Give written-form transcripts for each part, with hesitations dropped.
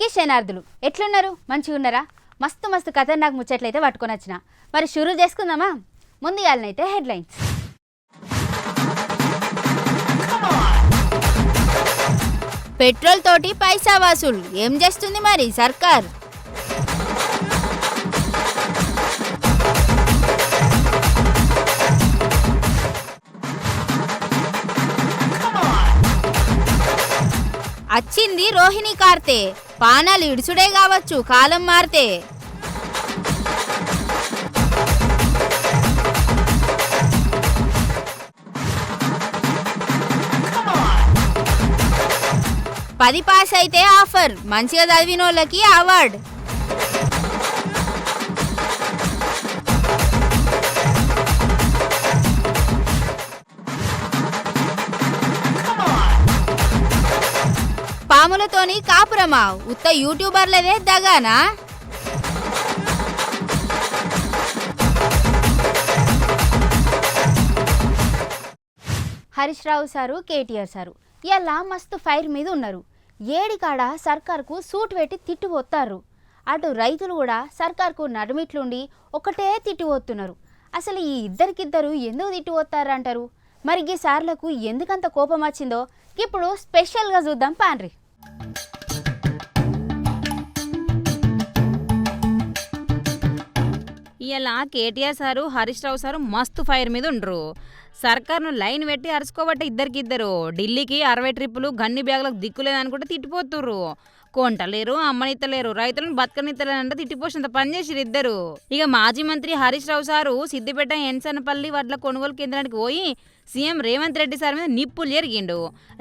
అందరికీ శనార్థులు. ఎట్లున్నారు? మంచిగా ఉన్నారా? మస్తు మస్తు ఖతర్నాక్ ముచ్చట్లయితే పట్టుకొని వచ్చిన. మరి షురూ చేసుకుందామా? ముందుగాలనైతే హెడ్లైన్స్. పెట్రోల్ తోటి పైసా వసూలు ఏం చేస్తుంది మరి సర్కార్? వచ్చింది రోహిణి కార్తే, పానాలు ఇడుచుడే కావచ్చు కాలం మారితే. పది పాస్ అయితే ఆఫర్, మంచిగా చదివినోళ్ళకి అవార్డ్. పాములతోని కాపురమా, ఉత్త యూట్యూబర్లదే దగానా? హరీష్ రావు సారు, కేటీఆర్ సారు ఇలా మస్తు ఫైర్ మీద ఉన్నారు. ఏడికాడ సర్కార్కు సూట్ పెట్టి తిట్టిపోతారు. అటు రైతులు కూడా సర్కార్కు నడుమిట్లుండి ఒకటే తిట్టిపోతున్నారు. అసలు ఈ ఇద్దరికిద్దరు ఎందుకు తిట్టిపోతారు అంటారు? మరి ఈ సార్లకు ఎందుకంత కోపం వచ్చిందో ఇప్పుడు స్పెషల్గా చూద్దాం పాండ్రి. ఇలా కేటీఆర్ సారు, హరీష్ రావు సారు మస్తు ఫైర్ మీద ఉండ్రు. సర్కార్ను లైన్ పెట్టి అరుచుకోబట్టే ఇద్దరికిద్దరు. ఢిల్లీకి 60 ట్రిప్పులు గన్ని బ్యాగులకు దిక్కులేదనుకుంటే తిట్టిపోతుర్రు. కొంటలేరు, అమ్మనిత్తలేరు, రైతులను బతకనిత్తలేనంటే తిట్టిపోసినంత పనిచేసిరు ఇద్దరు. ఇక మాజీ మంత్రి హరీష్ రావు సారు సిద్దిపేట ఎన్సనపల్లి వడ్ల కొనుగోలు కేంద్రానికి పోయి సీఎం రేవంత్ రెడ్డి సార్ మీద నిప్పులు జరిగిండు.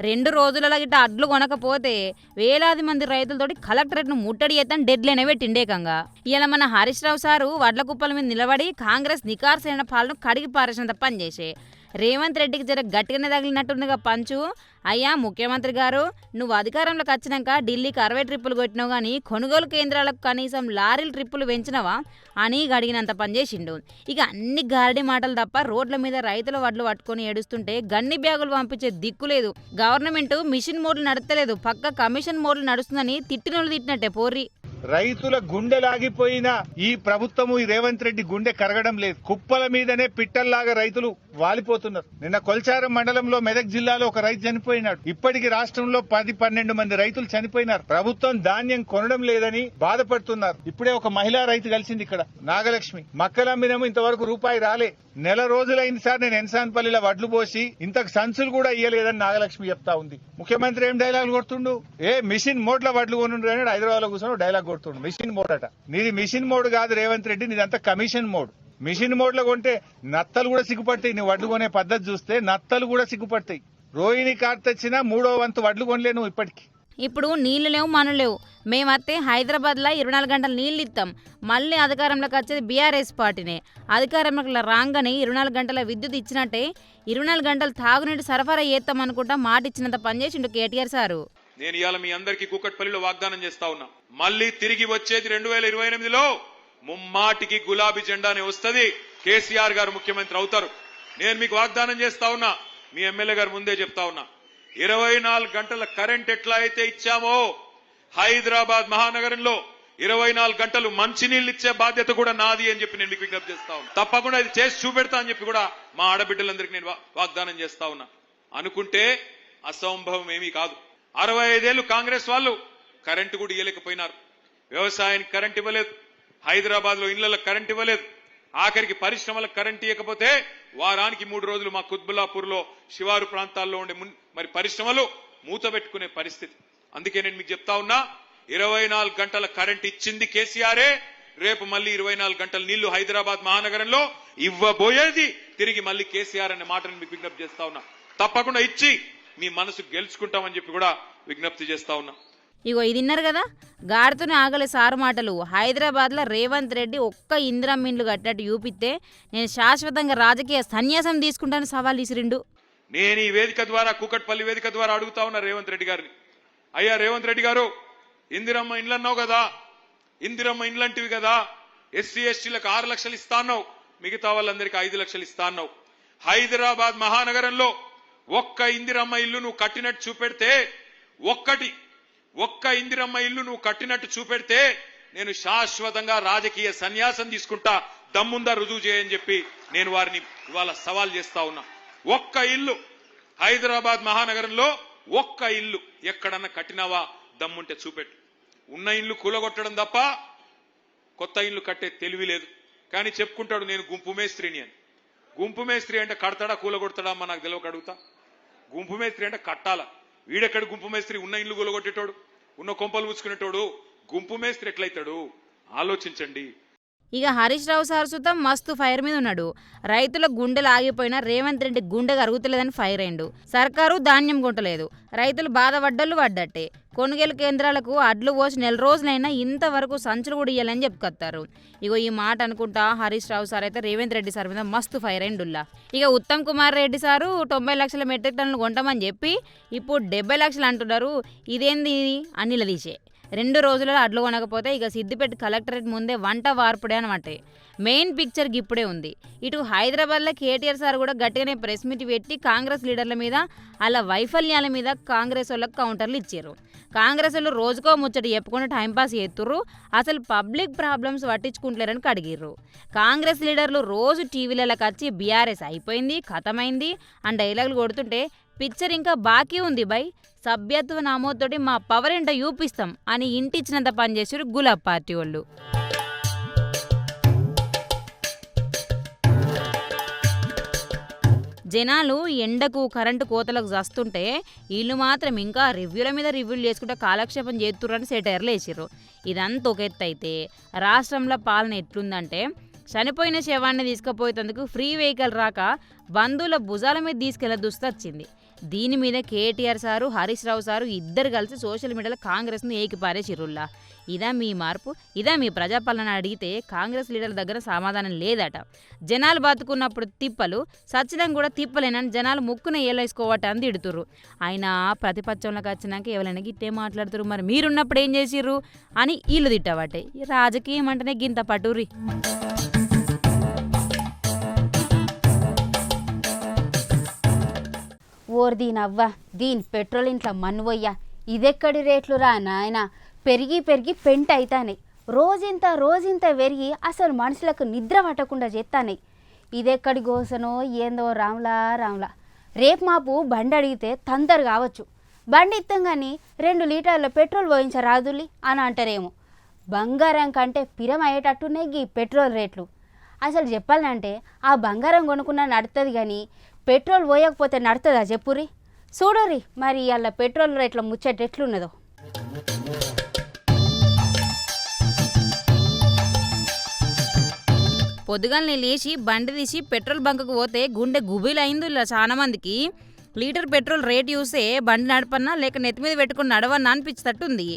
2 రోజులలో గిట్ట అడ్లు కొనకపోతే వేలాది మంది రైతులతోటి కలెక్టరేట్ను ముట్టడి చేద్దాం డెడ్లైన్ పెట్టిండేకంగా. ఇలా మన హరీష్ రావు సారు వడ్ల కుప్పల మీద నిలబడి కాంగ్రెస్ నికార్సైన పాలను కడిగి పారేసినంత పనిచేసే. రేవంత్ రెడ్డికి జర గట్టిగానే తగిలినట్టుందిగా పంచు. అయ్యా ముఖ్యమంత్రి గారు, నువ్వు అధికారంలోకి వచ్చినాక ఢిల్లీకి 60 ట్రిప్పులు కొట్టినావు కానీ కొనుగోలు కేంద్రాలకు కనీసం లారీలు ట్రిప్పులు పెంచినవా అని అడిగినంత పనిచేసిండు. ఇక అన్ని గారడి మాటలు తప్ప రోడ్ల మీద రైతుల వడ్లు పట్టుకొని ఏడుస్తుంటే గన్ని బ్యాగులు పంపించే దిక్కులేదు. గవర్నమెంట్ మిషన్ మోడ్లు నడతలేదు, పక్క కమిషన్ మోడ్లు నడుస్తుందని తిట్టినోళ్ళు తిట్టినట్టే పోర్రి. రైతుల గుండెలాగిపోయిన ఈ ప్రభుత్వము, ఈ రేవంత్ రెడ్డి గుండె కరగడం లేదు. కుప్పల మీదనే పిట్టల్లాగా రైతులు వాలిపోతున్నారు. నిన్న కొల్చారం మండలంలో మెదక్ జిల్లాలో ఒక రైతు చనిపోయినాడు. ఇప్పటికి రాష్ట్రంలో 10-12 మంది రైతులు చనిపోయినారు. ప్రభుత్వం ధాన్యం కొనడం లేదని బాధపడుతున్నారు. ఇప్పుడే ఒక మహిళా రైతు కలిసింది ఇక్కడ, నాగలక్ష్మి. మక్కలమ్మినేమో ఇంతవరకు రూపాయి రాలే. నెల రోజులైంది సార్ నేను ఎన్సాన్పల్లిలో వడ్లు పోసి ఇంతకు సంచులు కూడా ఇయ్యలేదని నాగలక్ష్మి చెప్తా ఉంది. ముఖ్యమంత్రి ఏం డైలాగ్ కొడుతుండు? మిషన్ మోడ్ల వడ్లు కొనుండ్రు అని హైదరాబాద్ లో కూర్చొని డైలాగ్ కొడుతుండు. మిషన్ మోడ్ అట. నీది మిషన్ మోడ్ కాదు రేవంత్ రెడ్డి, నీదంతా కమిషన్ మోడ్. మిషన్ మోడ్ లో కొంటే నత్తలు కూడా సిగ్గుపడతాయి. నీ వడ్లు కొనే పద్ధతి చూస్తే నత్తలు కూడా సిగ్గుపడతాయి. రోహిణి కార్తొచ్చినా 3వ వంతు వడ్లు కొనలే నువ్వు ఇప్పటికి. ఇప్పుడు నీళ్లు లేవు, మను లేవు. మేమత్తే హైదరాబాద్లో 24 గంటలు నీళ్ళు ఇస్తాం. మళ్ళీ అధికారంలోకి వచ్చేది బీఆర్ఎస్ పార్టీనే. అధికారంలోకి రాగానే 24 గంటల విద్యుత్ ఇచ్చినట్టే 24 గంటలు తాగునీటి సరఫరా చేస్తాం అనుకుంటా మాట ఇచ్చినంత పనిచేసిండు కేటీఆర్ సారు. నేను ఇవాళ మీ అందరికీ కూకట్పల్లిలో వాగ్దానం చేస్తా ఉన్నా, మళ్ళీ తిరిగి వచ్చేది 2028లో ముమ్మాటికి గులాబీ జెండానే వస్తుంది. కేసీఆర్ గారు ముఖ్యమంత్రి అవుతారు. నేను మీకు వాగ్దానం చేస్తా ఉన్నా, మీ ఎమ్మెల్యే గారు ముందే చెప్తా ఉన్నా, 24 గంటల కరెంట్ ఎట్లా అయితే ఇచ్చామో హైదరాబాద్ మహానగరంలో 24 గంటలు మంచినీళ్ళు ఇచ్చే బాధ్యత కూడా నాది అని చెప్పి నేను మీకు విజ్ఞప్తి చేస్తా ఉన్నా. తప్పకుండా ఇది చేసి చూపెడతా అని చెప్పి కూడా మా ఆడబిడ్డలందరికీ నేను వాగ్దానం చేస్తా ఉన్నా. అనుకుంటే అసంభవం ఏమీ కాదు. 65 ఏళ్లు కాంగ్రెస్ వాళ్ళు కరెంటు కూడా ఇవ్వలేకపోయినారు. వ్యవసాయానికి కరెంట్ ఇవ్వలేదు, హైదరాబాద్ లో ఇళ్లకు కరెంట్ ఇవ్వలేదు, ఆఖరికి పరిశ్రమలకు కరెంట్ ఇవ్వకపోతే వారానికి 3 రోజులు మా కుత్బుల్లాపూర్ లో శివారు ప్రాంతాల్లో ఉండే మరి పరిశ్రమలు మూతబెట్టుకునే పరిస్థితి. అందుకే నేను మీకు చెప్తా ఉన్నా, 24 గంటల కరెంట్ ఇచ్చింది కేసీఆరే. రేపు మళ్ళీ 24 గంటల నీళ్లు హైదరాబాద్ మహానగరంలో ఇవ్వబోయేది తిరిగి మళ్ళీ కేసీఆర్ అనే మాటను మీకు విజ్ఞప్తి చేస్తా ఉన్నా. తప్పకుండా ఇచ్చి మీ మనసు గెలుచుకుంటామని చెప్పి కూడా విజ్ఞప్తి చేస్తా ఉన్నా. ఇగో ఇది విన్నారు కదా, గాడితోనే ఆగలే సారు మాటలు. హైదరాబాద్లో రేవంత్ రెడ్డి ఒక్క ఇందిరమ్మ ఇండ్లు కట్టినట్టు చూపిస్తే నేను శాశ్వతంగా రాజకీయ సన్యాసం తీసుకుంటానని సవాల్ విసిరిండు. నేను ఈ వేదిక ద్వారా, కూకట్పల్లి వేదిక ద్వారా అడుగుతా ఉన్నా రేవంత్ రెడ్డి గారిని, అయ్యా రేవంత్ రెడ్డి గారు, ఇందిరమ్మ ఇండ్లు అన్నావు కదా, ఇందిరమ్మ ఇండ్లంటివి కదా, ఎస్సీ ఎస్టీలకు 6 లక్షలు ఇస్తా అన్నావు, మిగతా వాళ్ళందరికీ 5 లక్షలు ఇస్తా అన్నావు. హైదరాబాద్ మహానగరంలో ఒక్క ఇందిరమ్మ ఇల్లు నువ్వు కట్టినట్టు చూపెడితే ఒక్కటి ఒక్క ఇందిరమ్మ ఇల్లు నువ్వు కట్టినట్టు చూపెడితే నేను శాశ్వతంగా రాజకీయ సన్యాసం తీసుకుంటా, దమ్ముందా రుజువు చేయని చెప్పి నేను వారిని ఇవాళ సవాల్ చేస్తా ఉన్నా. ఒక్క ఇల్లు హైదరాబాద్ మహానగరంలో ఒక్క ఇల్లు ఎక్కడన్నా కట్టినావా దమ్ముంటే చూపెట్టు. ఉన్న ఇల్లు కూలగొట్టడం తప్ప కొత్త ఇల్లు కట్టే తెలివి లేదు. కానీ చెప్పుకుంటాడు నేను గుంపు మేస్త్రిని అని. గుంపు మేస్త్రి అంటే కడతాడా కూలగొడతాడా అమ్మ నాకు తెలియక అడుగుతా. గుంపు మేస్త్రి అంటే కట్టాలా. వీడెక్కడ గుంపు మేస్త్రి? ఉన్న ఇల్లు కూలగొట్టేటోడు, ఉన్న కొంపలు పుచ్చుకునేటోడు గుంపు మేస్త్రి ఎట్లయితాడు? ఆలోచించండి. ఇక హరీష్ రావు సార్ సుతం మస్తు ఫైర్ మీద ఉన్నాడు. రైతుల గుండెలు ఆగిపోయినా రేవంత్ రెడ్డి గుండె కరుగుతలేదని ఫైర్ అయిండు. సర్కారు ధాన్యం కొంటలేదు, రైతులు బాధపడ్డలు పడ్డట్టే. కొనుగోలు కేంద్రాలకు అడ్లు పోసి 4 రోజులైనా ఇంతవరకు సంచులు కూడా ఇయ్యాలని చెప్పుకొస్తారు. ఇగో ఈ మాట అనుకుంటా హరీష్ రావు సార్ అయితే రేవంత్ రెడ్డి సార్ మీద మస్తు ఫైర్ అయిండుల్లా. ఇక ఉత్తమ్ కుమార్ రెడ్డి సారు 90 లక్షల మెట్రిక్ టన్నులు కొంటామని చెప్పి ఇప్పుడు 70 లక్షలు అంటున్నారు. ఇదేంది అని నిలదీసే. 2 రోజులలో అడ్లు కొనకపోతే ఇక సిద్దిపేట కలెక్టరేట్ ముందే వంట వార్పుడే అనమాట. మెయిన్ పిక్చర్ ఇప్పుడే ఉంది. ఇటు హైదరాబాద్లో కేటీఆర్ సార్ కూడా గట్టిగానే ప్రెస్ మీట్ పెట్టి కాంగ్రెస్ లీడర్ల మీద అలా వైఫల్యాల మీద కాంగ్రెస్ వాళ్ళకి కౌంటర్లు ఇచ్చారు. కాంగ్రెస్ వాళ్ళు రోజుకో ముచ్చట చెప్పుకుంటూ టైంపాస్ చేస్తుర్రు, అసలు పబ్లిక్ ప్రాబ్లమ్స్ పట్టించుకుంటలేరని కడిగిర్రు. కాంగ్రెస్ లీడర్లు రోజు టీవీలకు వచ్చి బీఆర్ఎస్ అయిపోయింది ఖతమైంది అని డైలాగులు కొడుతుంటే పిక్చర్ ఇంకా బాకీ ఉంది బై, సభ్యత్వ నామోతోటి మా పవర్ ఏంటో చూపిస్తాం అని ఇంటిచ్చినంత పనిచేసారు గులాబ్ పార్టీ వాళ్ళు. జనాలు ఎండకు కరెంటు కోతలకు చస్తుంటే వీళ్ళు మాత్రం ఇంకా రివ్యూల మీద రివ్యూలు చేసుకుంటే కాలక్షేపం చేస్తుర్రని సెటైర్లు వేసిర్రు. ఇదంతా ఒక ఎత్తు అయితే రాష్ట్రంలో పాలన ఎట్లుందంటే చనిపోయిన శవాన్ని తీసుకుపోయేందుకు ఫ్రీ వెహికల్ రాక బంధువుల భుజాల మీద తీసుకెళ్లే దుస్తొచ్చింది. దీని మీద కేటీఆర్ సారు హరీష్ రావు సారు ఇద్దరు కలిసి సోషల్ మీడియాలో కాంగ్రెస్ను ఏకిపారేసిర్రుల్లా. ఇదా మీ మార్పు, ఇదా మీ ప్రజాపాలన అడిగితే కాంగ్రెస్ లీడర్ల దగ్గర సమాధానం లేదట. జనాలు బతుకున్నప్పుడు తిప్పలు, సచ్చినం కూడా తిప్పలేనని జనాలు ముక్కున ఏలేసుకోవటని తిడుతుర్రు. అయినా ప్రతిపక్షంలోకి వచ్చినాక ఎవరైనా గిట్టే మాట్లాడుతురు, మరి మీరున్నప్పుడు ఏం చేసిర్రు అని వీళ్ళు తిట్టబట్టే. రాజకీయం అంటేనే గింత పటూరి. ఓర్ దీనవ్వ, దీని పెట్రోల్ ఇంట్లో మన్నువయ్యా, ఇదెక్కడి రేట్లు రా నాయన, పెరిగి పెరిగి పెంట అవుతాయి. రోజింత పెరిగి అసలు మనుషులకు నిద్ర పట్టకుండా చేస్తాయి. ఇదెక్కడి గోసనో ఏందో రామ్లా. రేపు మాపు బండి అడిగితే తందరు కావచ్చు. బండి ఇస్తాం కానీ 2 లీటర్ల పెట్రోల్ పోయించరాదులి అని అంటారేమో. బంగారం కంటే పిరం అయ్యేటట్టున్నాయి ఈ పెట్రోల్ రేట్లు. అసలు చెప్పాలంటే ఆ బంగారం కొనుక్కున్నా నడుతుంది కానీ పెట్రోల్ పోయకపోతే నడుతుందా చెప్పురి. చూడురి మరి ఇవాళ పెట్రోల్ రేట్ల ముచ్చట ఎట్లున్నదో. పొద్దుగాలని లేచి బండి తీసి పెట్రోల్ బంకుకు పోతే గుండె గుబీలు అయింది ఇలా చాలా మందికి. లీటర్ పెట్రోల్ రేట్ చూస్తే బండి నడపన్నా లేక నెత్తి మీద పెట్టుకుని నడవన్నా అనిపించేటట్టుంది.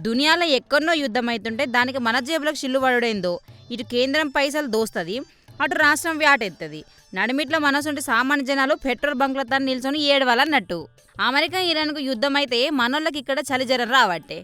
దునియాలో ఎక్కడనో యుద్ధం అవుతుంటే దానికి మన జేబులకు చిల్లు పడుడేందో. ఇటు కేంద్రం పైసలు దోస్తుంది, అటు రాష్ట్రం వ్యాటెత్తది. నడిమిట్లో మనసుంటే సామాన్య జనాలు పెట్రోల్ బంకులతో నిల్చొని ఏడవాలన్నట్టు. అమెరికా ఇరాన్కు యుద్ధం అయితే మనోళ్ళకి ఇక్కడ చలిజరం రావట్టే.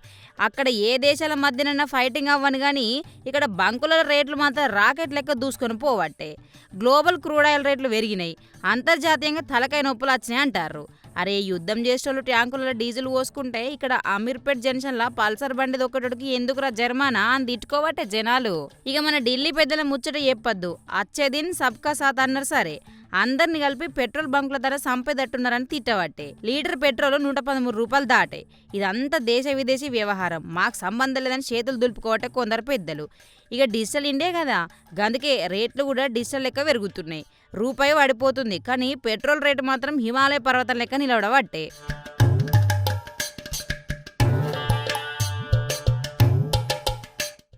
అక్కడ ఏ దేశాల మధ్యనన్నా ఫైటింగ్ అవ్వను కానీ ఇక్కడ బంకుల రేట్లు మాత్రం రాకెట్ లెక్క దూసుకొని పోవట్టే. గ్లోబల్ క్రూడ్ ఆయిల్ రేట్లు పెరిగినాయి, అంతర్జాతీయంగా తలకాయ నొప్పులు వచ్చినాయి అంటారు. అరే యుద్ధం చేసేటోళ్ళు ట్యాంకులలో డీజిల్ పోసుకుంటే ఇక్కడ అమీర్పేట్ జంక్షన్లో పల్సర్ బండి దొక్కటోడికి ఎందుకురా జర్మానా అని తిట్టుకోవట్టే జనాలు. ఇక మన ఢిల్లీ పెద్దల ముచ్చట చెప్పొద్దు, అచ్చేదిన్ సబ్కా సాత్ అన్నారు సరే, అందరిని కలిపి పెట్రోల్ బంకుల ధర సంపేదట్టున్నారని తిట్టబట్టే. లీటర్ పెట్రోల్ 113 రూపాయలు దాటే. ఇదంతా దేశ విదేశీ వ్యవహారం, మాకు సంబంధం లేదని చేతులు దులుపుకోవటే కొందరు పెద్దలు. ఇక డిజిటల్ ఇండియా కదా, గందుకే రేట్లు కూడా డిజిటల్ లెక్క పెరుగుతున్నాయి. రూపాయి పడిపోతుంది కానీ పెట్రోల్ రేటు మాత్రం హిమాలయ పర్వతం లెక్క నిలబడబట్టే.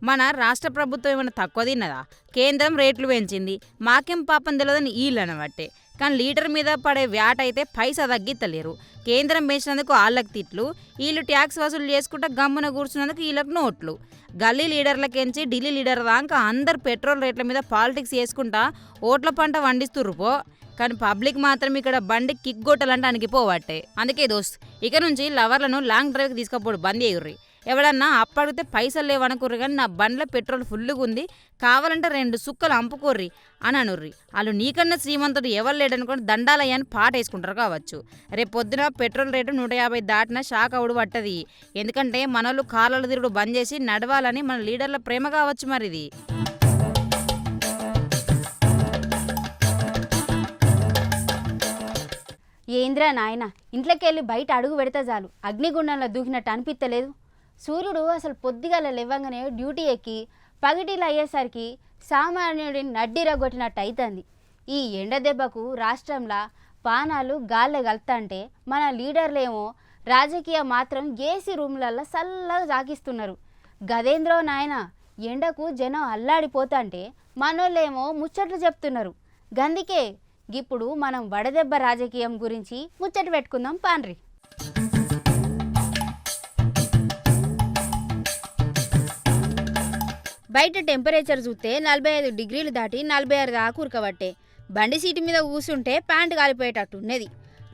మన రాష్ట్ర ప్రభుత్వం ఏమైనా తక్కువ తిన్నదా? కేంద్రం రేట్లు పెంచింది, మాకేం పాపం తెలియదని వీళ్ళు అనబట్టే. కానీ లీటర్ మీద పడే వ్యాట్ అయితే పైసా తగ్గిత్తలేరు. కేంద్రం పెంచినందుకు వాళ్ళకి తిట్లు, వీళ్ళు ట్యాక్స్ వసూలు చేసుకుంటా గమ్మున కూర్చున్నందుకు వీళ్ళకి నోట్లు. గల్లీ లీడర్లకెంచి ఢిల్లీ లీడర్ దాకా అందరు పెట్రోల్ రేట్ల మీద పాలిటిక్స్ చేసుకుంటా ఓట్ల పంట వండిస్తుర్రు పో. కానీ పబ్లిక్ మాత్రం ఇక్కడ బండి కిక్ గొట్టాలంటే అనిగిపోవట్టే. అందుకే దోస్త్, ఇక నుంచి లవర్లను లాంగ్ డ్రైవ్కి తీసుకపోడు బంద్ చేయుర్రి. ఎవడన్నా అప్పడిగితే పైసలు లేవనుకుర్రి కానీ నా బండ్లో పెట్రోల్ ఫుల్లుగా ఉంది, కావాలంటే 2 సుక్కలు అంపుకోర్రి అని అనుర్రి. వాళ్ళు నీకన్నా శ్రీమంతుడు ఎవరు లేడనుకోని దండాలయ్యని పాట వేసుకుంటారు కావచ్చు. రేపు పొద్దున పెట్రోల్ రేటు 150 దాటినా షాక్ అవుడు పట్టది. ఎందుకంటే మనోళ్ళు కార్లలో తిరుగుడు బంద్ చేసి నడవాలని మన లీడర్ల ప్రేమ కావచ్చు మరిది. ఏంద్రా నాయన, ఇంట్లోకెళ్ళి బయట అడుగు పెడితే చాలు అగ్నిగుండంలో దూకినట్టు అనిపిస్తలేదు. సూర్యుడు అసలు పొద్దుగాల లేవగానే డ్యూటీ ఎక్కి పగటిలు అయ్యేసరికి సామాన్యుడిని నడ్డిరగొట్టినట్టు అవుతుంది. ఈ ఎండ దెబ్బకు రాష్ట్రంలో పానాలు గాల్లె కలుతంటే మన లీడర్లేమో రాజకీయ మాత్రం ఏసీ రూమ్లల్లో చల్లగా జాకిస్తున్నారు. గదేంద్రో నాయన, ఎండకు జనం అల్లాడిపోతుంటే మనోళ్ళేమో ముచ్చట్లు చెప్తున్నారు. గందుకే ఇప్పుడు మనం వడదెబ్బ రాజకీయం గురించి ముచ్చట పెట్టుకుందాం పాన్రి. బయట టెంపరేచర్ చూస్తే 45 డిగ్రీలు దాటి 46 దాకా ఉరకబట్టే. బండి సీటు మీద కూసుంటే ప్యాంటు కాలిపోయేటట్టు ఉన్నది.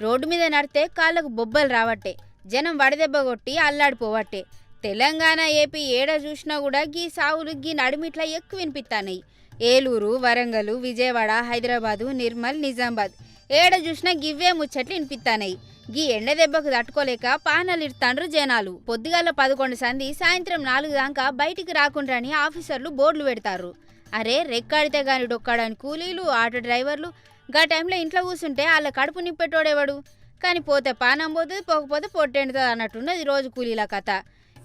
రోడ్డు మీద నడితే కాళ్ళకు బొబ్బలు రావట్టే. జనం వడదెబ్బ కొట్టి అల్లాడిపోవట్టే. తెలంగాణ ఏపీ ఏడ చూసినా కూడా గీ సావులు గీ నడుమిట్లా ఎక్కువ వినిపిస్తాయి. ఏలూరు, వరంగల్, విజయవాడ, హైదరాబాదు, నిర్మల్, నిజామాబాద్ ఏడ చూసినా గివ్వే ముచ్చట్లు వినిపిస్తాయి. గీ ఎండ దెబ్బకు తట్టుకోలేక పానాలు ఇడతాండ్రు జనాలు. పొద్దుగాల 11 సంది సాయంత్రం 4 దాకా బయటికి రాకుండాని ఆఫీసర్లు బోర్డులు పెడతారు. అరే రెక్కాడితే గాని డొక్కాడని కూలీలు, ఆటో డ్రైవర్లు గా టైంలో ఇంట్లో కూర్చుంటే వాళ్ళ కడుపు నిప్పెట్టోడేవాడు. కానీ పోతే పానం పోతుంది, పోకపోతే పొట్టెండుతుంది అన్నట్టున్నది రోజు కూలీల కథ.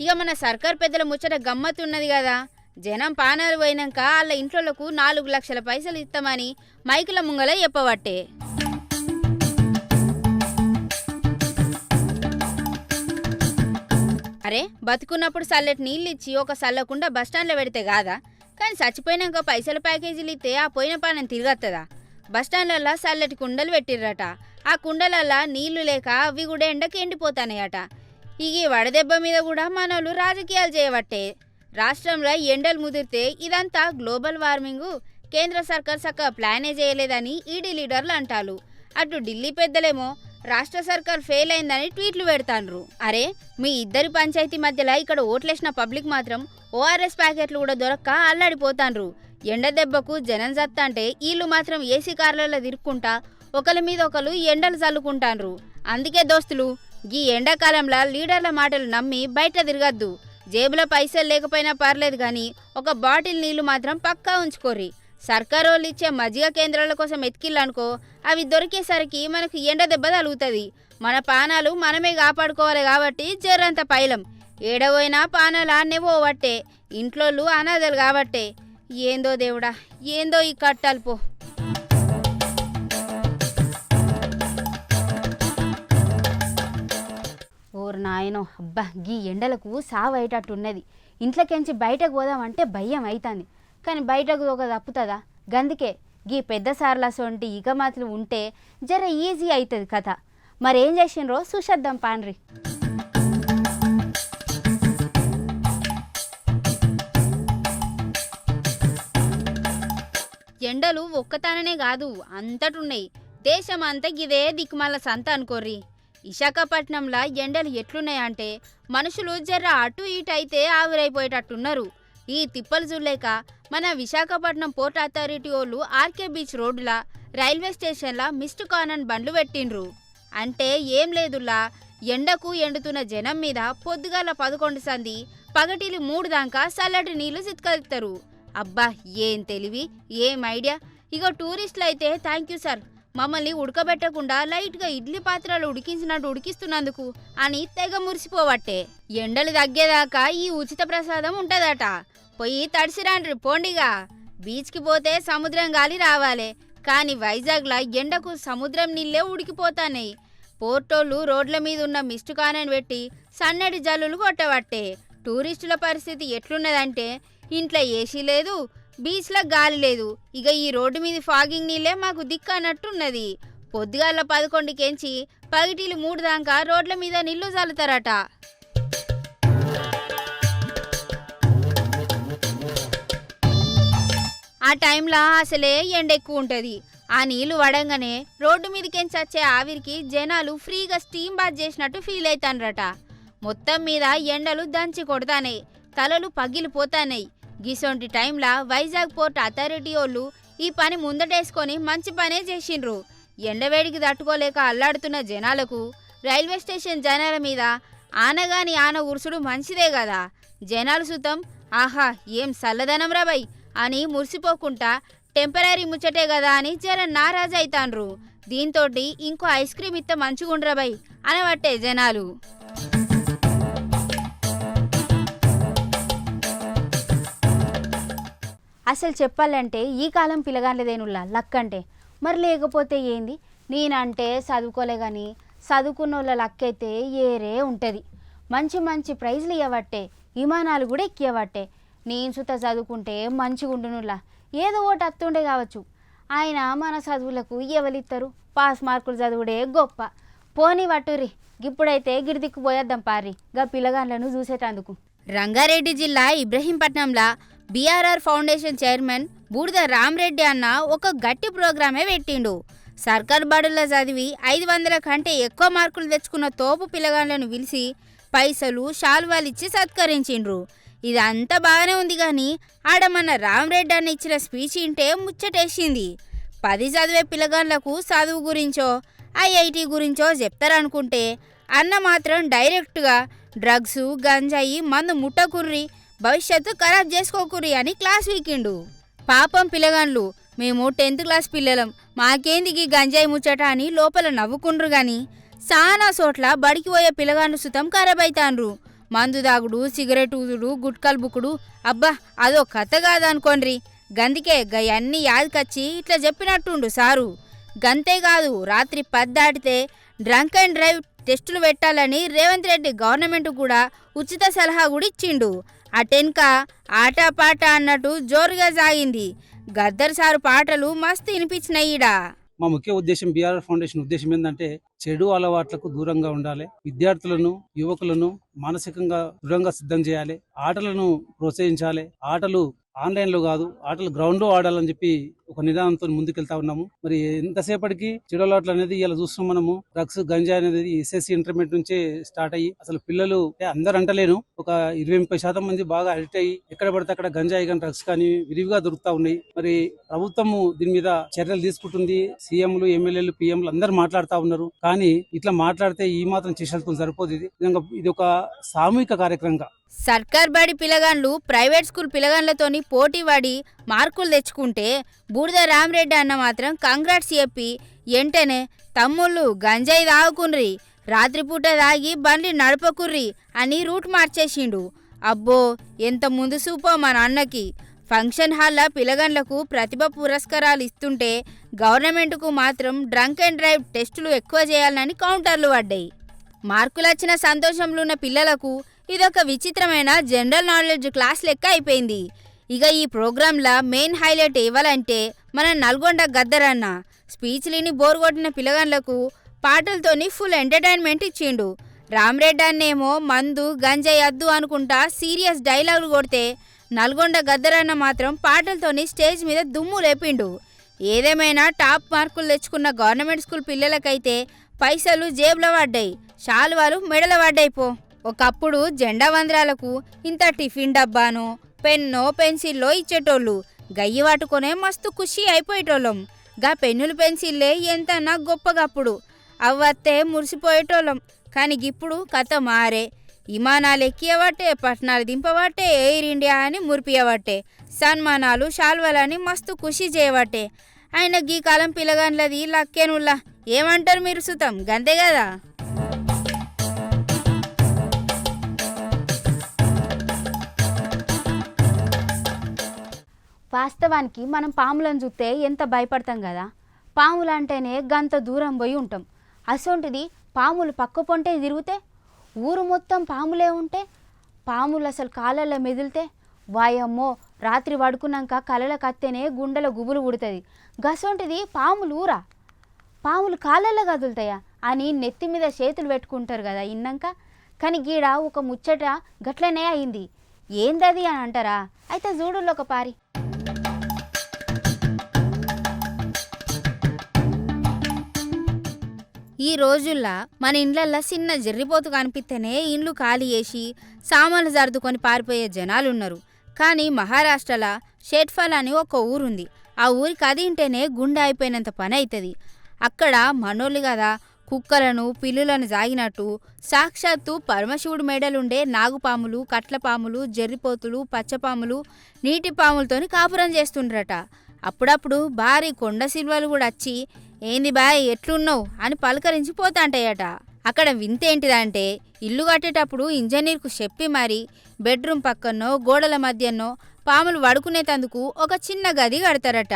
ఇక మన సర్కార్ పెద్దల ముచ్చట గమ్మత్తున్నది కదా. జనం పానాలు పోయినాక వాళ్ళ ఇంట్లోలకు 4 లక్షల పైసలు ఇస్తామని మైకుల ముంగల చెప్పబట్టే. అరే బతుకున్నప్పుడు చల్లటి నీళ్ళు ఇచ్చి ఒక చల్లకుండా బస్టాండ్లో పెడితే కాదా, కానీ చచ్చిపోయినాక పైసల ప్యాకేజీలు ఇస్తే ఆ పోయిన పానం తిరగత్తదా. బస్టాండ్లల్లో చల్లటి కుండలు పెట్టిర్రట. ఆ కుండలల్లో నీళ్లు లేక అవి కూడా ఎండకి ఎండిపోతానయట. ఈ వడదెబ్బ మీద కూడా మనోళ్ళు రాజకీయాలు చేయబట్టే. రాష్ట్రంలో ఎండలు ముదిరితే ఇదంతా గ్లోబల్ వార్మింగ్, కేంద్ర సర్కార్ చక్కగా ప్లానే చేయలేదని ఈడీ లీడర్లు అంటారు. అటు ఢిల్లీ పెద్దలేమో రాష్ట్ర సర్కార్ ఫెయిల్ అయిందని ట్వీట్లు పెడతాండ్రు. అరే మీ ఇద్దరి పంచాయతీ మధ్యలో ఇక్కడ ఓట్లేసిన పబ్లిక్ మాత్రం ఓఆర్ఎస్ ప్యాకెట్లు కూడా దొరక్క అల్లాడిపోతాండ్రు. ఎండ దెబ్బకు జనం జత్తంటే వీళ్ళు మాత్రం ఏసీ కార్లలో తిరుక్కుంటా ఒకరి మీద ఒకరు ఎండలు చల్లుకుంటాండ్రు. అందుకే దోస్తులు, ఈ ఎండాకాలంలో లీడర్ల మాటలు నమ్మి బయట తిరగద్దు. జేబులో పైసలు లేకపోయినా పర్లేదు కానీ ఒక బాటిల్ నీళ్లు మాత్రం పక్కా ఉంచుకోర్రి. సర్కారు వాళ్ళు ఇచ్చే మజ్జిగ కేంద్రాల కోసం ఎత్కిళ్ళనుకో, అవి దొరికేసరికి మనకు ఎండ దెబ్బ తగులుతుంది. మన పానాలు మనమే కాపాడుకోవాలి కాబట్టి జర్రంత పైలం. ఏడవైనా పానాలు ఆన్నే పోవట్టే. ఇంట్లోళ్ళు అనాథలు కాబట్టే. ఏందో దేవుడా, ఏందో ఈ కట్టాలు పో. ఓరు నాయనో, అబ్బా గీ ఎండలకు సావయ్యేటట్టున్నది. ఇంట్లోకించి బయటకు పోదామంటే భయం అవుతుంది. కానీ బయటకు ఒక తప్పుతుందా. గందుకే గీ పెద్ద సార్లసొంటి ఇగమాతులు ఉంటే జర ఈజీ అవుతుంది కథ. మరేం చేసిండ్రో చూసేద్దాం పాన్రి. ఎండలు ఒక్కతాననే కాదు అంతటున్నాయి. దేశం అంతా గిదే దిక్కుమాల సంత అనుకోర్రి. విశాఖపట్నంలో ఎండలు ఎట్లున్నాయంటే మనుషులు జర్ర అటు ఇటు అయితే ఆవిరైపోయేటట్టున్నారు. ఈ తిప్పలు చూడలేక మన విశాఖపట్నం పోర్ట్ అథారిటీ వాళ్ళు ఆర్కే బీచ్ రోడ్డులా రైల్వే స్టేషన్లా మిస్ట్ కానన్ బండ్లు పెట్టిండ్రు. అంటే ఏం లేదులా, ఎండకు ఎండుతున్న జనం మీద పొద్దుగాల 11 సంది పగటిలు 3 దాకా చల్లటి నీళ్లు చిత్కలుపుతారు. అబ్బా ఏం తెలివి, ఏం ఐడియా. ఇక టూరిస్టులు అయితే థ్యాంక్ యూ సార్, మమ్మల్ని ఉడకబెట్టకుండా లైట్గా ఇడ్లీ పాత్రలు ఉడికించినట్టు ఉడికిస్తున్నందుకు అని తెగ మురిసిపోవట్టే. ఎండలు తగ్గేదాకా ఈ ఉచిత ప్రసాదం ఉంటుందట. పోయి తడిసిరాండ్రి పోండిగా. బీచ్కి పోతే సముద్రం గాలి రావాలి, కానీ వైజాగ్లో ఎండకు సముద్రం నీళ్ళే ఉడికిపోతాయి. పోర్టోళ్ళు రోడ్ల మీద ఉన్న మిస్ట్ కానని పెట్టి సన్నటి జల్లులు కొట్టబట్టే. టూరిస్టుల పరిస్థితి ఎట్లున్నదంటే ఇంట్లో ఏసీ లేదు, బీచ్లో గాలి లేదు. ఇక ఈ రోడ్డు మీద ఫాగింగ్ నీళ్ళే మాకు దిక్కు అన్నట్టున్నది. పొద్దుగాల 11కెంచి పగటిలు 3 దాకా రోడ్ల మీద నీళ్లు చల్లుతారట. ఆ టైంలో అసలే ఎండ ఎక్కువ ఉంటుంది. ఆ నీళ్లు వడంగానే రోడ్డు మీదకెంచి వచ్చే ఆవిరికి జనాలు ఫ్రీగా స్టీమ్ బాత్ చేసినట్టు ఫీల్ అవుతాన్రట. మొత్తం మీద ఎండలు దంచి కొడతానాయి, తలలు పగిలిపోతానాయి. గిసొంటి టైంలా వైజాగ్ పోర్ట్ అథారిటీ వాళ్ళు ఈ పని ముందటేసుకొని మంచి పనే చేసిండ్రు. ఎండవేడికి తట్టుకోలేక అల్లాడుతున్న జనాలకు రైల్వే స్టేషన్ జనాల మీద ఆనగాని ఆన ఉరుసుడు మంచిదే కదా. జనాలు సుతం ఆహా ఏం సల్లదనం రాబై అని మురిసిపోకుండా టెంపరీ ముచ్చటే కదా అని జర నారాజైతాండ్రు. దీంతోటి ఇంకో ఐస్ క్రీమ్ ఇత్త మంచిగుండ్రబై అనబట్టే జనాలు. అసలు చెప్పాలంటే ఈ కాలం పిల్లగాండ్లదేనుల్లా లక్కంటే. మరి లేకపోతే ఏంది, నేనంటే చదువుకోలే కానీ చదువుకున్న వాళ్ళ లక్కైతే ఏరే ఉంటుంది. మంచి మంచి ప్రైజ్లు ఇవ్వబట్టే, విమానాలు కూడా ఎక్కియబట్టే. నేను సుత చదువుకుంటే మంచిగా ఉండునుల్లా, ఏదో ఒకటి అత్తుండే కావచ్చు. ఆయన మన చదువులకు ఎవరిస్తారు, పాస్ మార్కులు చదువుడే గొప్ప. పోనీ వట్టుర్రి, ఇప్పుడైతే గిడిదిక్కు పోయేద్దాం పారి గా పిల్లగాండ్లను చూసేటందుకు. రంగారెడ్డి జిల్లా ఇబ్రహీంపట్నంలా బీఆర్ఆర్ ఫౌండేషన్ చైర్మన్ బూడిద రామరెడ్డి అన్న ఒక గట్టి ప్రోగ్రామే పెట్టిండు. సర్కార్ బడుల్లో చదివి 500 కంటే ఎక్కువ మార్కులు తెచ్చుకున్న తోపు పిల్లగాళ్లను పిలిచి పైసలు శాలువాలు ఇచ్చి సత్కరించిండ్రు. ఇదంతా బాగానే ఉంది కానీ ఆడ మన రామరెడ్డి అన్న ఇచ్చిన స్పీచ్ ఇంటే ముచ్చటేసింది. 10 చదివే పిల్లగాళ్లకు చదువు గురించో ఐఐటి గురించో చెప్తారనుకుంటే అన్న మాత్రం డైరెక్ట్గా డ్రగ్స్ గంజాయి మందు ముట్టకుర్రి, భవిష్యత్తు ఖరాబ్ చేసుకోకుర్రి అని క్లాస్ వీకిండు. పాపం పిల్లగాండ్లు మేము 10th క్లాస్ పిల్లలం, మాకేందికి గంజాయి ముచ్చట అని లోపల నవ్వుకుండ్రు గాని సానా చోట్ల బడికి పోయే పిల్లగాండ్లు సుతం ఖరాబ్ అయితాండ్రు. మందు దాగుడు, సిగరెట్ ఊదుడు, గుట్కలు బుక్కుడు, అబ్బా అదో కథ కాదనుకోండ్రి. గందికే గయన్నీ యాదకచ్చి ఇట్లా చెప్పినట్టుండు సారు. గంతేకాదు రాత్రి 10 దాటితే డ్రంక్ అండ్ డ్రైవ్ టెస్టులు పెట్టాలని రేవంత్ రెడ్డి గవర్నమెంట్ కూడా ఉచిత సలహా కూడా ఇచ్చిండు. అటెన్క ఆటపాట అన్నట్టు జోరుగా సాగింది. గద్దర్ సారు పాటలు మస్తు వినిపించినాయిడా. మా ముఖ్య ఉద్దేశం బీఆర్ఆర్ ఫౌండేషన్ ఉద్దేశం ఏంటంటే చెడు అలవాట్లకు దూరంగా ఉండాలి, విద్యార్థులను యువకులను మానసికంగా దృఢంగా సిద్ధం చేయాలి, ఆటలను ప్రోత్సహించాలి. ఆటలు ఆన్లైన్లో కాదు, ఆటలు గ్రౌండ్లో ఆడాలని చెప్పి ఒక నిదానంతో ముందుకెళ్తా ఉన్నాము. మరి ఎంతసేపటికి చెడు అలవాట్లు అనేది ఇలా చూస్తున్నాం మనము. డ్రగ్స్ గంజా అనేది ఎస్ఎస్సి ఇంటర్మీడియట్ నుంచే స్టార్ట్ అయ్యి అసలు పిల్లలు అందరు అంటలేను, ఒక 20-30% మంది బాగా అడిక్ట్ అయ్యి ఎక్కడ పడితే అక్కడ గంజాయి కానీ డ్రగ్స్ కానీ విరివిగా దొరుకుతా ఉన్నాయి. మరి ప్రభుత్వము దీని మీద చర్యలు తీసుకుంటుంది. సీఎంలు, ఎమ్మెల్యేలు, పిఎంలు అందరు మాట్లాడుతూ ఉన్నారు. కానీ ఇట్లా మాట్లాడితే ఈ మాత్రం చేసేందుకు సరిపోదు. ఇది ఒక సామూహిక కార్యక్రమంగా సర్కార్ బడి పిల్లగాండ్లు ప్రైవేట్ స్కూల్ పిల్లగాండ్లతోని పోటీ పడి మార్కులు తెచ్చుకుంటే బూడిద రామరెడ్డి అన్న మాత్రం కంగ్రాట్స్ చెప్పి ఎంటనే తమ్ముళ్ళు గంజాయి తాగుకుర్రి, రాత్రిపూట తాగి బండి నడపకుర్రి అని రూట్ మార్చేసిండు. అబ్బో ఎంత ముందు సూపో మన అన్నకి. ఫంక్షన్ హాల్లో పిల్లగాండ్లకు ప్రతిభ పురస్కారాలు ఇస్తుంటే గవర్నమెంట్కు మాత్రం డ్రంక్ అండ్ డ్రైవ్ టెస్టులు ఎక్కువ చేయాలని కౌంటర్లు పడ్డాయి. మార్కులు వచ్చిన సంతోషంలో ఉన్న పిల్లలకు ఇదొక విచిత్రమైన జనరల్ నాలెడ్జ్ క్లాస్ లెక్క అయిపోయింది. ఇక ఈ ప్రోగ్రాంలో మెయిన్ హైలైట్ ఇవ్వాలంటే మన నల్గొండ గద్దరన్న స్పీచ్లిని బోర్ కొట్టిన పిల్లగాండ్లకు పాటలతోని ఫుల్ ఎంటర్టైన్మెంట్ ఇచ్చిండు. రామరెడ్డి అన్నేమో మందు గంజాయి అద్దు అనుకుంటా సీరియస్ డైలాగులు కొడితే నల్గొండ గద్దరన్న మాత్రం పాటలతోని స్టేజ్ మీద దుమ్ము లేపిండు. ఏదేమైనా టాప్ మార్కులు తెచ్చుకున్న గవర్నమెంట్ స్కూల్ పిల్లలకైతే పైసలు జేబులో పడ్డాయి, శాలువాలు మెడల పడ్డాయి. ఒకప్పుడు జెండా వందరాలకు ఇంత టిఫిన్ డబ్బానో పెన్నో పెన్సిల్లో ఇచ్చేటోళ్ళు, గయ్యి పట్టుకొనే మస్తు ఖుషి అయిపోయేటోళ్ళం. గా పెన్నులు పెన్సిల్లే ఎంతన్నా గొప్పగప్పుడు అవ్వత్తే మురిసిపోయేటోళ్ళం. కానీ ఇప్పుడు కథ మారే. విమానాలు ఎక్కియబట్టే, పట్నాలు దింపబట్టే, ఎయిర్ ఇండియా అని మురిపియబట్టే, సన్మానాలు శాల్వలని మస్తు ఖుషి చేయబట్టే. ఆయన గీ కాలం పిల్లగాండ్లది లక్కేనుల్లా. ఏమంటారు మీరు సుతం, గంతే కదా. వాస్తవానికి మనం పాములను చూస్తే ఎంత భయపడతాం కదా. పాములు అంటేనే గంత దూరం పోయి ఉంటాం. అసొంటిది పాములు పక్క పొంటే తిరిగితే, ఊరు మొత్తం పాములే ఉంటే, పాములు అసలు కాళ్ళల్లో మెదిలితే వాయమ్మో రాత్రి పడుకున్నాక కలల కత్తేనే గుండెల గుబులు పుడుతుంది. గసొంటిది పాములు ఊరా, పాములు కాళ్ళల్లో కదులుతాయా అని నెత్తి మీద చేతులు పెట్టుకుంటారు కదా ఇన్నాక. కానీ గీడ ఒక ముచ్చట గట్లనే అయింది. ఏందది అని అంటారా? అయితే చూడుల్లో ఒక పారి. ఈ రోజుల్లో మన ఇండ్లల్లో చిన్న జర్రిపోతు కనిపిస్తేనే ఇండ్లు ఖాళీ చేసి సామాన్లు సర్దుకొని పారిపోయే జనాలున్నారు. కానీ మహారాష్ట్రలో షేట్ఫల్ అని ఒక ఊరుంది. ఆ ఊరికి అది ఇంటేనే గుండె అయిపోయినంత పని అవుతుంది. అక్కడ మనోళ్ళు కదా కుక్కలను పిల్లులను జాగినట్టు సాక్షాత్తు పరమశివుడు మేడలుండే నాగుపాములు, కట్లపాములు, జర్రిపోతులు, పచ్చపాములు, నీటి పాములతోని కాపురం చేస్తుండ్రట. అప్పుడప్పుడు భారీ కొండ సిల్వలు కూడా వచ్చి ఏంది బాయ్ ఎట్లున్నావు అని పలకరించి పోతాంటాయట. అక్కడ వింతేంటిదంటే ఇల్లు కట్టేటప్పుడు ఇంజనీర్కు చెప్పి మరి బెడ్రూమ్ పక్కనో గోడల మధ్యనో పాములు పడుకునేటందుకు ఒక చిన్న గది కడతారట.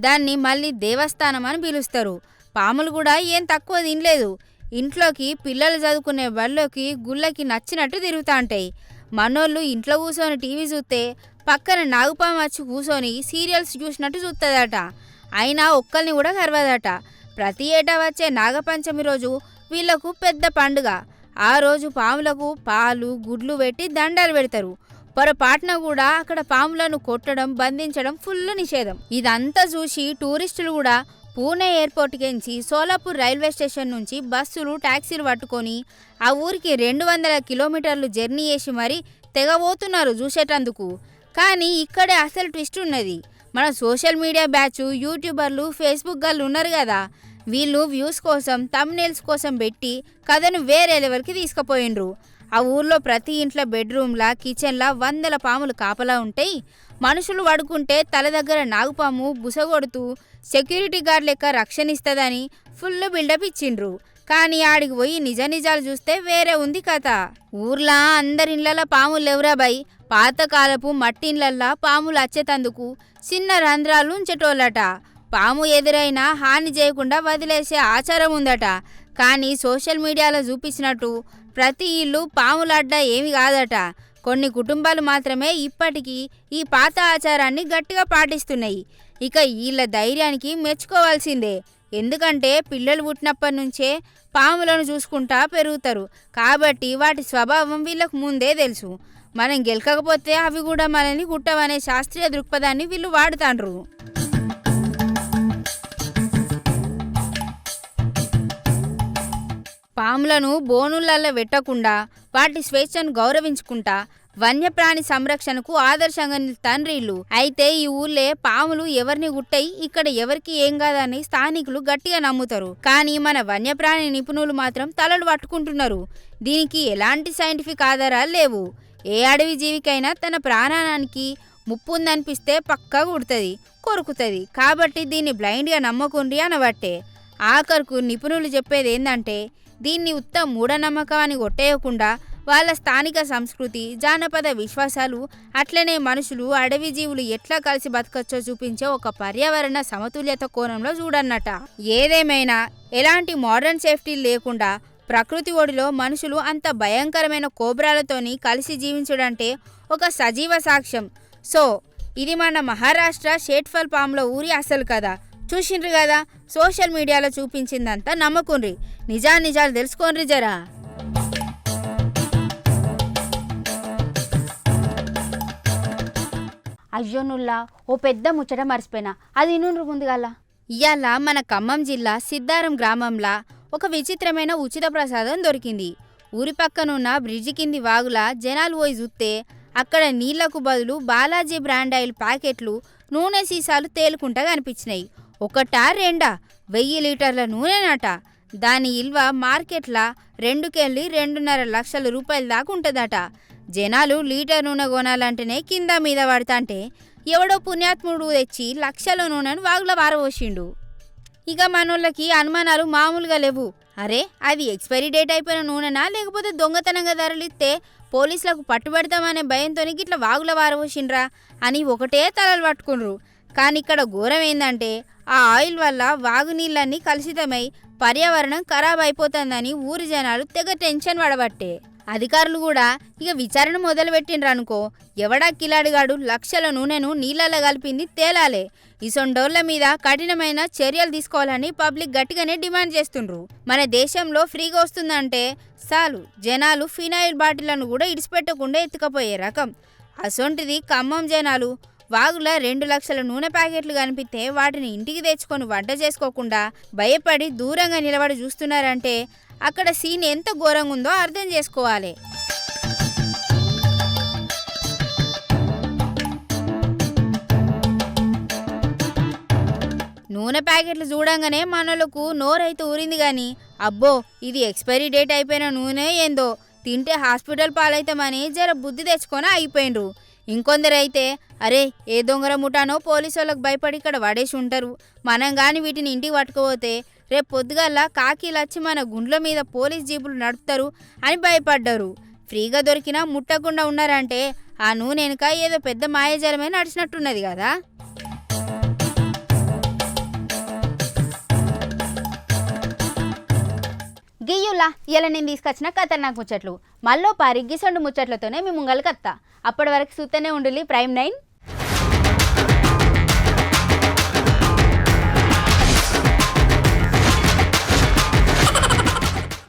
దాన్ని మళ్ళీ దేవస్థానం అని పిలుస్తారు. పాములు కూడా ఏం తక్కువ తినలేదు. ఇంట్లోకి పిల్లలు చదువుకునే బళ్ళోకి గుళ్ళకి నచ్చినట్టు తిరుగుతాంటాయి. మనోళ్ళు ఇంట్లో కూర్చొని టీవీ చూస్తే పక్కన నాగుపాము వచ్చి కూర్చొని సీరియల్స్ చూసినట్టు చూస్తుందట. అయినా ఒక్కరిని కూడా కరవదట. ప్రతి ఏటా వచ్చే నాగపంచమి రోజు వీళ్లకు పెద్ద పండుగ. ఆ రోజు పాములకు పాలు గుడ్లు పెట్టి దండాలు పెడతారు. పొరపాటున కూడా అక్కడ పాములను కొట్టడం బంధించడం ఫుల్ నిషేధం. ఇదంతా చూసి టూరిస్టులు కూడా పూణే ఎయిర్పోర్ట్కించి సోలాపూర్ రైల్వే స్టేషన్ నుంచి బస్సులు టాక్సీలు పట్టుకొని ఆ ఊరికి 200 కిలోమీటర్లు జర్నీ చేసి మరీ తెగబోతున్నారు చూసేటందుకు. కానీ ఇక్కడే అసలు ట్విస్ట్ ఉన్నది. మన సోషల్ మీడియా బ్యాచ్ యూట్యూబర్లు ఫేస్బుక్ గాళ్ళు ఉన్నారు కదా, వీళ్ళు వ్యూస్ కోసం థంబ్నెయిల్స్ కోసం పెట్టి కథను వేరే లెవెల్కి తీసుకుపోయిండ్రు. ఆ ఊర్లో ప్రతి ఇంట్లో బెడ్రూమ్లా కిచెన్లా 100 పాములు కాపలా ఉంటాయి. మనుషులు పడుకుంటే తల దగ్గర నాగుపాము బుసగొడుతూ సెక్యూరిటీ గార్డ్ లెక్క రక్షణ ఇస్తుందని ఫుల్ బిల్డప్ ఇచ్చిండ్రు. కానీ ఆడికి పోయి నిజాలు చూస్తే వేరే ఉంది కథ. ఊర్లా అందరిళ్ళ పాములు లేవురా బై. పాతకాలపు మట్టిళ్ళల్లా పాములు వచ్చేటందుకు చిన్న రంధ్రాలు ఉంచేటోళ్ళట. పాము ఎదురైనా హాని చేయకుండా వదిలేసే ఆచారం ఉందట. కానీ సోషల్ మీడియాలో చూపించినట్టు ప్రతి ఇల్లు పాములడ్డా ఏమి కాదట. కొన్ని కుటుంబాలు మాత్రమే ఇప్పటికీ ఈ పాత ఆచారాన్ని గట్టిగా పాటిస్తున్నాయి. ఇక వీళ్ళ ధైర్యానికి మెచ్చుకోవాల్సిందే. ఎందుకంటే పిల్లలు పుట్టినప్పటి నుంచే పాములను చూసుకుంటా పెరుగుతారు కాబట్టి వాటి స్వభావం వీళ్ళకు ముందే తెలుసు. మనం గెలకపోతే అవి కూడా మనల్ని కుట్టవనే శాస్త్రీయ దృక్పథాన్ని వీళ్ళు వాడుతాండ్రు. పాములను బోనులల్లో పెట్టకుండా వాటి స్వేచ్ఛను గౌరవించుకుంటా వన్యప్రాణి సంరక్షణకు ఆదర్శంగా తండ్రిళ్ళు. అయితే ఈ ఊళ్ళే పాములు ఎవరిని గుట్టయి ఇక్కడ ఎవరికి ఏం కాదని స్థానికులు గట్టిగా నమ్ముతారు. కానీ మన వన్యప్రాణి నిపుణులు మాత్రం తలలు పట్టుకుంటున్నారు. దీనికి ఎలాంటి సైంటిఫిక్ ఆధారాలు లేవు. ఏ అడవి జీవికైనా తన ప్రాణానికి ముప్పు ఉందనిపిస్తే పక్కా కుడుతుంది, కొరుకుతుంది. కాబట్టి దీన్ని బ్లైండ్గా నమ్మకుండ్రి అనబట్టే. ఆఖరుకు నిపుణులు చెప్పేది ఏంటంటే దీన్ని ఉత్త మూఢనమ్మకం అని కొట్టేయకుండా వాళ్ళ స్థానిక సంస్కృతి జానపద విశ్వాసాలు అట్లనే మనుషులు అడవి జీవులు ఎట్లా కలిసి బతకచ్చో చూపించే ఒక పర్యావరణ సమతుల్యత కోణంలో చూడన్నట. ఏదేమైనా ఎలాంటి మోడర్న్ సేఫ్టీ లేకుండా ప్రకృతి ఒడిలో మనుషులు అంత భయంకరమైన కోబ్రాలతోని కలిసి జీవించడంటే ఒక సజీవ సాక్ష్యం. సో ఇది మన మహారాష్ట్ర షేట్ఫల్ పాముల ఊరి అసలు కదా. చూసిండ్రు కదా, సోషల్ మీడియాలో చూపించిందంతా నమ్మకుండ్రి, నిజాలు తెలుసుకోండ్రి జరా. అయ్యోనుల్లా ఓ పెద్ద ముచ్చట మర్చిపోయినా, అది నుండ్రు ముందుగల. ఇవాళ మన ఖమ్మం జిల్లా సిద్ధారం గ్రామంలో ఒక విచిత్రమైన ఉచిత ప్రసాదం దొరికింది. ఊరి పక్కనున్న బ్రిడ్జి కింది వాగులా జనాలు పోయి చూస్తే అక్కడ నీళ్లకు బదులు బాలాజీ బ్రాండ్ ఆయిల్ ప్యాకెట్లు నూనె సీసాలు తేలుకుంటా కనిపించినాయి. ఒకటా రెండా 1000 లీటర్ల నూనెనట. దాని విలువ మార్కెట్లా 2.5 లక్షల రూపాయల దాకా ఉంటుందట. జనాలు లీటర్ నూనె కొనాలంటేనే కింద మీద పడతాంటే ఎవడో పుణ్యాత్ముడు తెచ్చి లక్షల నూనెను వాగులో పారబోసిండు. ఇక మనోళ్ళకి అనుమానాలు మామూలుగా లేవు. అరే అది ఎక్స్పైరీ డేట్ అయిపోయిన నూనెనా లేకపోతే దొంగతనంగా ధరలిస్తే పోలీసులకు పట్టుబెడతామనే భయంతో ఇట్లా వాగులో పారబోసిండ్రా అని ఒకటే తలలు పట్టుకుండ్రు. కానీ ఇక్కడ ఘోరం ఏందంటే ఆ ఆయిల్ వల్ల వాగునీళ్ళన్నీ కలుషితమై పర్యావరణం ఖరాబ్ అయిపోతుందని ఊరి జనాలు తెగ టెన్షన్ పడబట్టే. అధికారులు కూడా ఇక విచారణ మొదలు పెట్టిండ్రనుకో, ఎవడా కిలాడిగాడు లక్షల నూనెను నీళ్ళలో కలిపింది తేలాలే. ఇసొండోళ్ల మీద కఠినమైన చర్యలు తీసుకోవాలని పబ్లిక్ గట్టిగానే డిమాండ్ చేస్తుండ్రు. మన దేశంలో ఫ్రీగా వస్తుందంటే చాలు జనాలు ఫినాయిల్ బాటిళ్లను కూడా ఇడిచిపెట్టకుండా ఎత్తుకపోయే రకం. అసొంటిది ఖమ్మం జనాలు వాగుల 2 లక్షల నూనె ప్యాకెట్లు కనిపిస్తే వాటిని ఇంటికి తెచ్చుకొని వంట చేసుకోకుండా భయపడి దూరంగా నిలబడి చూస్తున్నారంటే అక్కడ సీన్ ఎంత ఘోరంగా ఉందో అర్థం చేసుకోవాలి. నూనె ప్యాకెట్లు చూడంగానే మనలకు నోరైతే ఊరింది కానీ అబ్బో ఇది ఎక్స్పైరీ డేట్ అయిపోయిన నూనె ఏందో తింటే హాస్పిటల్ పాలైతామని జర బుద్ధి తెచ్చుకొని అయిపోయినరు. ఇంకొందరైతే అరే ఏ దొంగర ముఠానో పోలీసు వాళ్ళకి భయపడి ఇక్కడ పడేసి ఉంటారు, మనం కానీ వీటిని ఇంటికి పట్టుకుపోతే రేపు పొద్దుగల్లా కాకీలు వచ్చి మన గుండ్ల మీద పోలీస్ జీపులు నడుపుతారు అని భయపడ్డారు. ఫ్రీగా దొరికినా ముట్టకుండా ఉన్నారంటే ఆ నూనె వెనుక ఏదో పెద్ద మాయాజాలమే నడిచినట్టున్నది కదా. గియ్యులా ఇలా నేను తీసుకొచ్చిన ఖతర్నాక్ ముచ్చట్లు మళ్ళీ పారి గిసొండు ముచ్చట్లతోనే మీ ముంగలకత్తా. అప్పటి వరకు చూస్తూనే ఉండాలి ప్రైమ్ 9.